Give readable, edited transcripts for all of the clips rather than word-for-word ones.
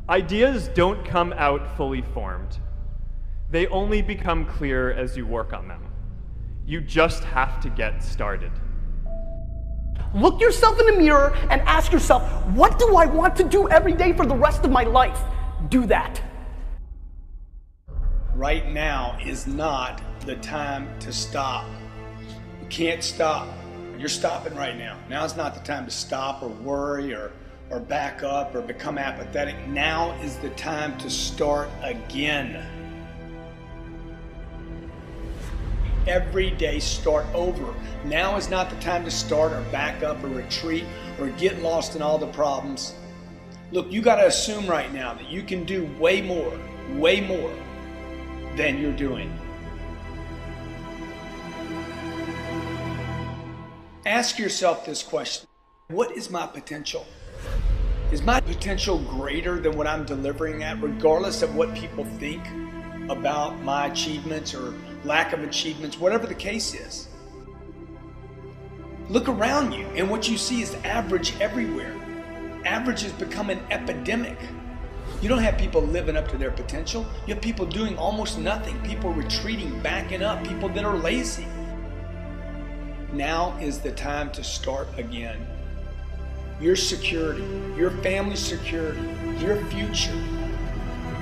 Ideas don't come out fully formed. They only become clear as you work on them. You just have to get started. Look yourself in the mirror and ask yourself, what do I want to do every day for the rest of my life? Do that. Right now is not the time to stop. You can't stop. You're stopping right now. Now's not the time to stop or worry or back up or become apathetic. Now is the time to start again. Every day start over. Now is not the time to start or back up or retreat or get lost in all the problems. Look, you got to assume right now that you can do way more than you're doing. Ask yourself this question: what is my potential? Is my potential greater than what I'm delivering at, regardless of what people think about my achievements or lack of achievements, whatever the case is? Look around you, and what you see is average everywhere. Average has become an epidemic. You don't have people living up to their potential. You have people doing almost nothing, people retreating, backing up, people that are lazy. Now is the time to start again. Your security, your family's security, your future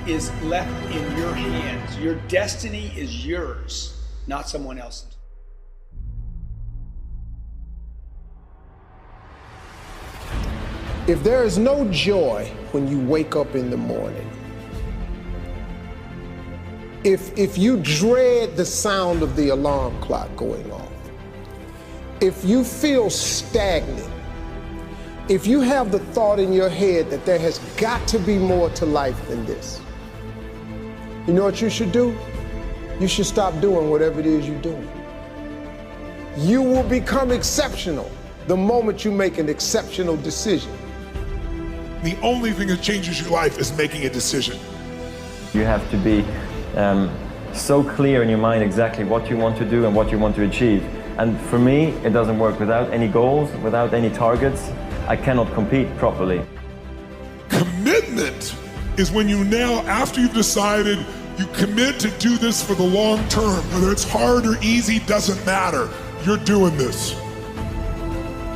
is left in your hands. Your destiny is yours, not someone else's. If there is no joy when you wake up in the morning, if you dread the sound of the alarm clock going off, if you feel stagnant, if you have the thought in your head that there has got to be more to life than this, you know what you should do? You should stop doing whatever it is you're doing. You will become exceptional the moment you make an exceptional decision. The only thing that changes your life is making a decision. You have to be so clear in your mind exactly what you want to do and what you want to achieve. And for me, it doesn't work without any goals, without any targets. I cannot compete properly. Commitment is when you now, after you've decided, you commit to do this for the long term. Whether it's hard or easy, doesn't matter. You're doing this.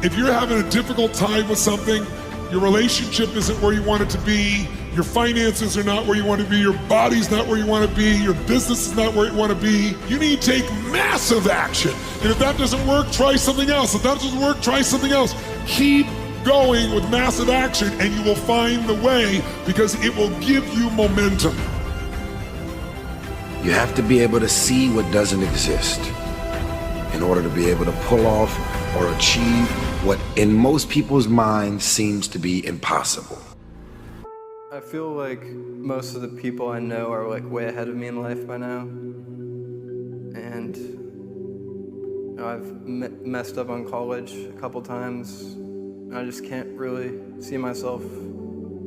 If you're having a difficult time with something, your relationship isn't where you want it to be, your finances are not where you want to be, your body's not where you want to be, your business is not where you want to be, you need to take massive action. And if that doesn't work, try something else. If that doesn't work, try something else. Keep going with massive action and you will find the way, because it will give you momentum. You have to be able to see what doesn't exist in order to be able to pull off or achieve what in most people's minds seems to be impossible. I feel like most of the people I know are like way ahead of me in life by now. And you know, I've messed up on college a couple times. I just can't really see myself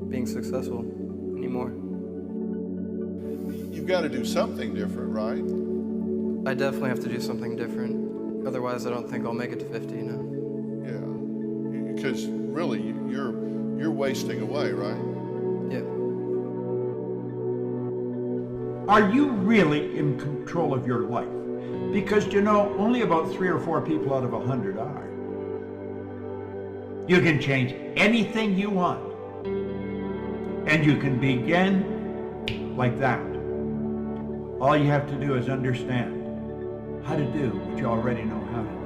being successful anymore. You've got to do something different, right? I definitely have to do something different. Otherwise, I don't think I'll make it to 50, you know? Yeah, because really, you're wasting away, right? Yeah. Are you really in control of your life? Because, you know, only about 3 or 4 people out of 100 are. You can change anything you want. And you can begin like that. All you have to do is understand how to do what you already know how to do.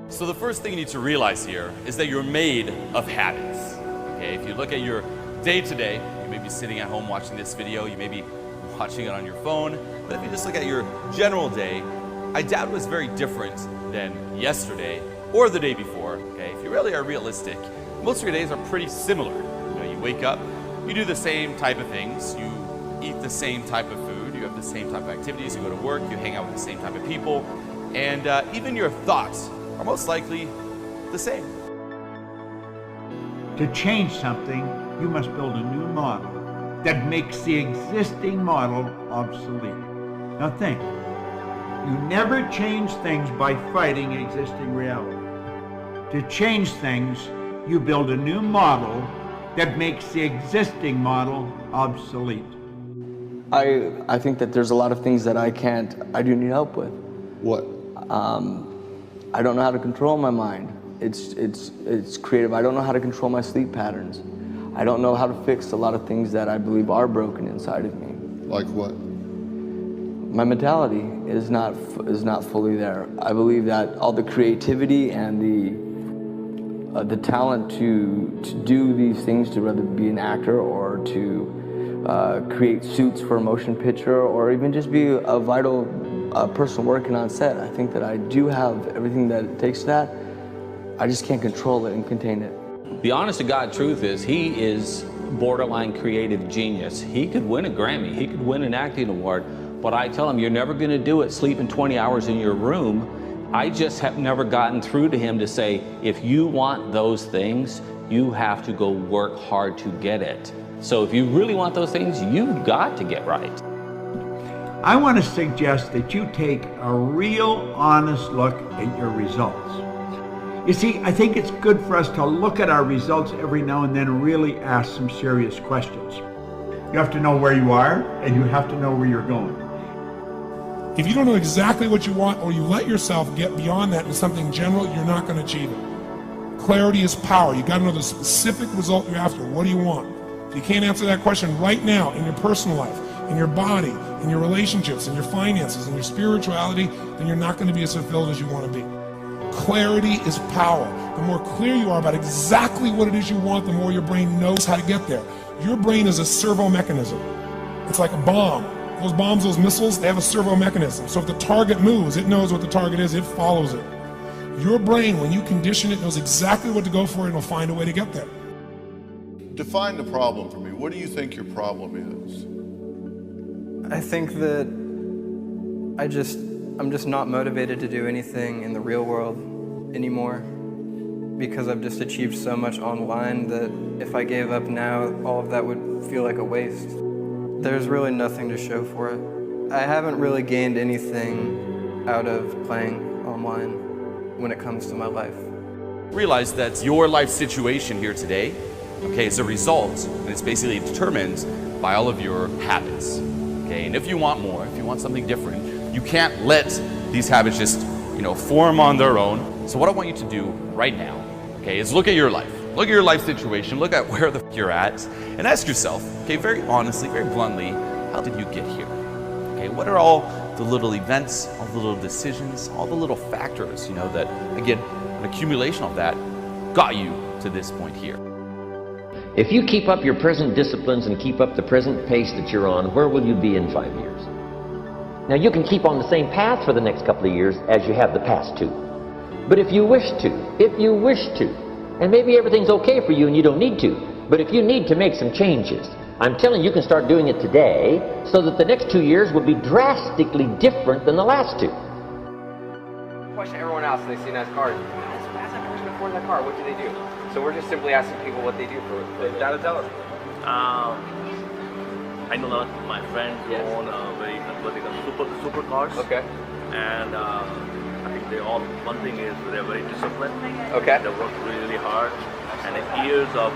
So the first thing you need to realize here is that you're made of habits. Okay, if you look at your day-to-day, you may be sitting at home watching this video, you may be watching it on your phone, but if you just look at your general day, I doubt it was very different than yesterday or the day before. Okay, if you really are realistic, most of your days are pretty similar. You know, you wake up, you do the same type of things, you eat the same type of food, you have the same type of activities, you go to work, you hang out with the same type of people, and even your thoughts are most likely the same. To change something, you must build a new model that makes the existing model obsolete. Now think, you never change things by fighting existing reality. to change things, you build a new model that makes the existing model obsolete. I think that there's a lot of things that I do need help with. What? I don't know how to control my mind. It's creative. I don't know how to control my sleep patterns. I don't know how to fix a lot of things that I believe are broken inside of me. Like what? My mentality is not fully there. I believe that all the creativity and the talent to do these things, to rather be an actor or to create suits for a motion picture, or even just be a vital person working on set. I think that I do have everything that it takes to that. I just can't control it and contain it. The honest to God truth is he is borderline creative genius. He could win a Grammy, he could win an acting award, but I tell him, you're never gonna do it sleeping 20 hours in your room. I just have never gotten through to him to say, if you want those things, you have to go work hard to get it. So if you really want those things, you've got to get right. I want to suggest that you take a real honest look at your results. You see, I think it's good for us to look at our results every now and then and really ask some serious questions. You have to know where you are, and you have to know where you're going. If you don't know exactly what you want, or you let yourself get beyond that into something general, you're not going to achieve it. Clarity is power. You got to know the specific result you're after. What do you want? If you can't answer that question right now in your personal life, in your body, in your relationships, in your finances, in your spirituality, then you're not going to be as fulfilled as you want to be. Clarity is power. The more clear you are about exactly what it is you want, the more your brain knows how to get there. Your brain is a servo mechanism. It's like a bomb. Those bombs, those missiles, they have a servo mechanism. So if the target moves, it knows what the target is, it follows it. Your brain, when you condition it, knows exactly what to go for, and it'll find a way to get there. Define the problem for me. What do you think your problem is? I think that I'm just not motivated to do anything in the real world anymore, because I've just achieved so much online that if I gave up now, all of that would feel like a waste. There's really nothing to show for it. I haven't really gained anything out of playing online when it comes to my life. Realize that your life situation here today, okay, is a result, and it's basically determined by all of your habits. Okay, and if you want more, if you want something different, you can't let these habits just, form on their own. So what I want you to do right now, okay, is look at your life. Look at your life situation, look at where the you're at, and ask yourself, okay, very honestly, very bluntly, how did you get here? Okay, what are all the little events, all the little decisions, all the little factors, that, again, an accumulation of that got you to this point here. If you keep up your present disciplines and keep up the present pace that you're on, where will you be in 5 years? Now you can keep on the same path for the next couple of years as you have the past two. But if you wish to, and maybe everything's okay for you and you don't need to, but if you need to make some changes, I'm telling you can start doing it today so that the next 2 years will be drastically different than the last two. Question everyone else, they see a nice car. How's that person afford that car? What do they do? So we're just simply asking people what they do for a living. Tell us. I know a lot of my friends who own very what they call super cars. Okay. And I think one thing is they're very disciplined. Okay. They work really hard, and in years of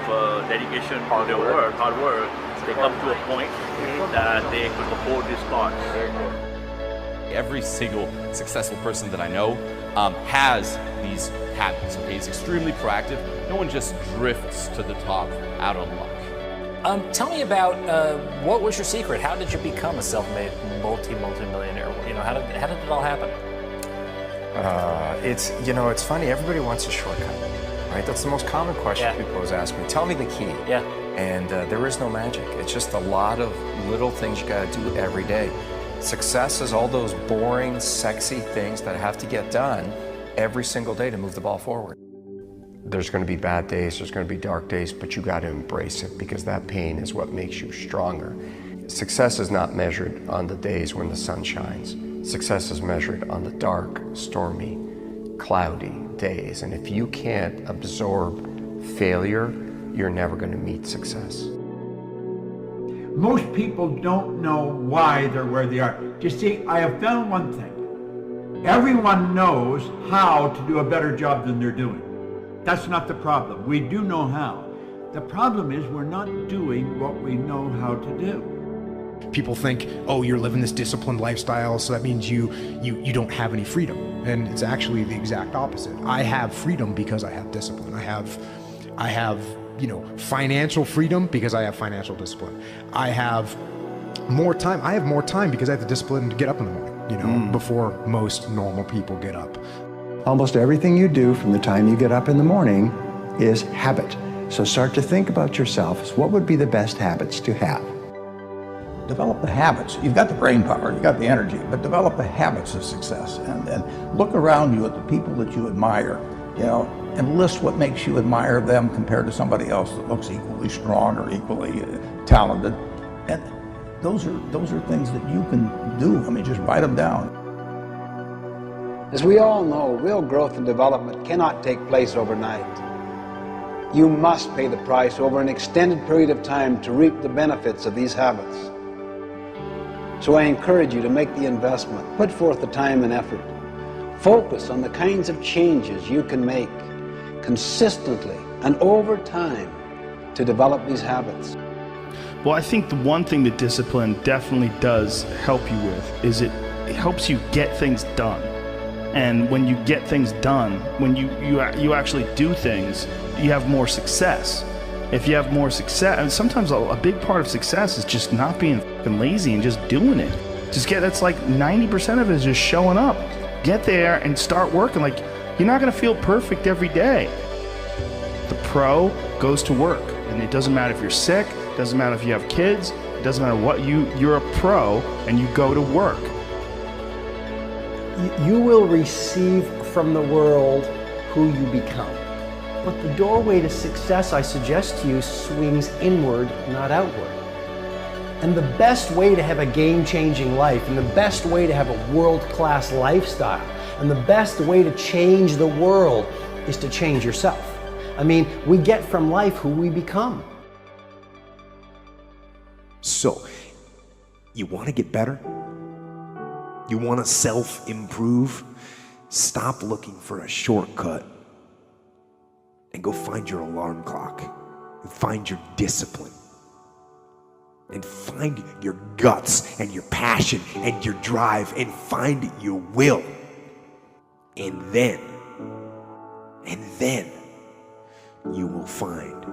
dedication to their work, hard work, they come to a point that they could afford these cars. Very cool. Every single successful person that I know has these habits. Okay, he's extremely proactive. No one just drifts to the top out of luck. Tell me about what was your secret? How did you become a self-made multi-millionaire? How did it all happen? It's funny. Everybody wants a shortcut, right? That's the most common question people always ask me. Tell me the key. Yeah. And there is no magic. It's just a lot of little things you got to do every day. Success is all those boring, sexy things that have to get done every single day to move the ball forward. There's going to be bad days, there's going to be dark days, but you got to embrace it because that pain is what makes you stronger. Success is not measured on the days when the sun shines. Success is measured on the dark, stormy, cloudy days. And if you can't absorb failure, you're never going to meet success. Most people don't know why they're where they are. You see, I have found one thing. Everyone knows how to do a better job than they're doing. That's not the problem. We do know how. The problem is we're not doing what we know how to do. People think, oh, you're living this disciplined lifestyle, so that means you don't have any freedom. And it's actually the exact opposite. I have freedom because I have discipline. I have, you know, financial freedom because I have financial discipline. I have more time. I have more time because I have the discipline to get up in the morning, you know, before most normal people get up. Almost everything you do from the time you get up in the morning is habit. So start to think about yourself as what would be the best habits to have. Develop the habits. You've got the brain power, you've got the energy, but develop the habits of success, and look around you at the people that you admire, you know, and list what makes you admire them compared to somebody else that looks equally strong or equally talented. And those are things that you can do. I mean, just write them down. As we all know, real growth and development cannot take place overnight. You must pay the price over an extended period of time to reap the benefits of these habits. So I encourage you to make the investment, put forth the time and effort. Focus on the kinds of changes you can make consistently and over time to develop these habits. Well, I think the one thing that discipline definitely does help you with is it helps you get things done. And when you get things done, when you actually do things, you have more success. If you have more success, and sometimes a big part of success is just not being fucking lazy and just doing it. That's like 90% of it is just showing up. Get there and start working. Like, you're not gonna feel perfect every day. The pro goes to work, and it doesn't matter if you're sick, it doesn't matter if you have kids, it doesn't matter what, you're a pro and you go to work. You will receive from the world who you become. But the doorway to success, I suggest to you, swings inward, not outward. And the best way to have a game-changing life, and the best way to have a world-class lifestyle, and the best way to change the world is to change yourself. I mean, we get from life who we become. So, you want to get better? You want to self-improve? Stop looking for a shortcut and go find your alarm clock, and find your discipline, and find your guts and your passion and your drive, and find your will. And then you will find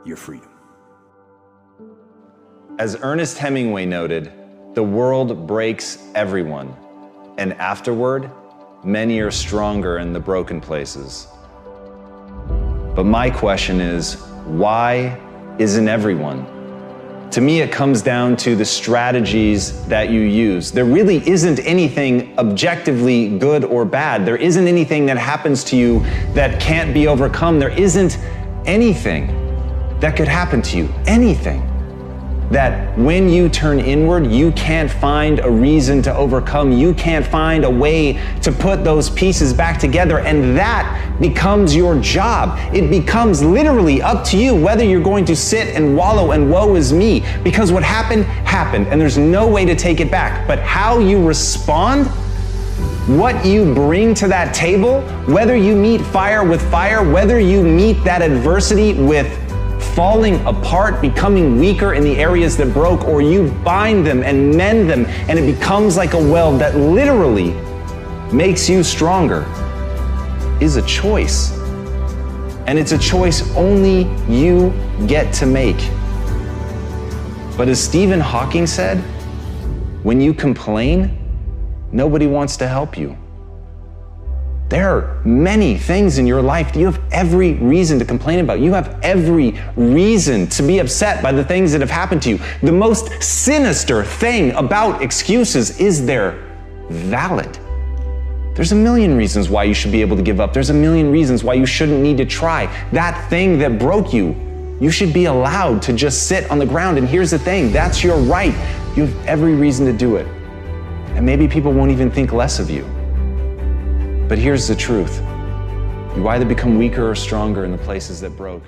your freedom. As Ernest Hemingway noted, the world breaks everyone, and afterward, many are stronger in the broken places. But my question is, why isn't everyone? To me, it comes down to the strategies that you use. There really isn't anything objectively good or bad. There isn't anything that happens to you that can't be overcome. There isn't anything that could happen to you, anything that when you turn inward, you can't find a reason to overcome. You can't find a way to put those pieces back together, and that becomes your job. It becomes literally up to you whether you're going to sit and wallow and woe is me, because what happened, happened, and there's no way to take it back. But how you respond, what you bring to that table, whether you meet fire with fire, whether you meet that adversity with falling apart, becoming weaker in the areas that broke, or you bind them and mend them, and it becomes like a weld that literally makes you stronger, is a choice. And it's a choice only you get to make. But as Stephen Hawking said, when you complain, nobody wants to help you. There are many things in your life that you have every reason to complain about. You have every reason to be upset by the things that have happened to you. The most sinister thing about excuses is they're valid. There's a million reasons why you should be able to give up. There's a million reasons why you shouldn't need to try. That thing that broke you, you should be allowed to just sit on the ground. And here's the thing, that's your right. You have every reason to do it. And maybe people won't even think less of you. But here's the truth. You either become weaker or stronger in the places that broke.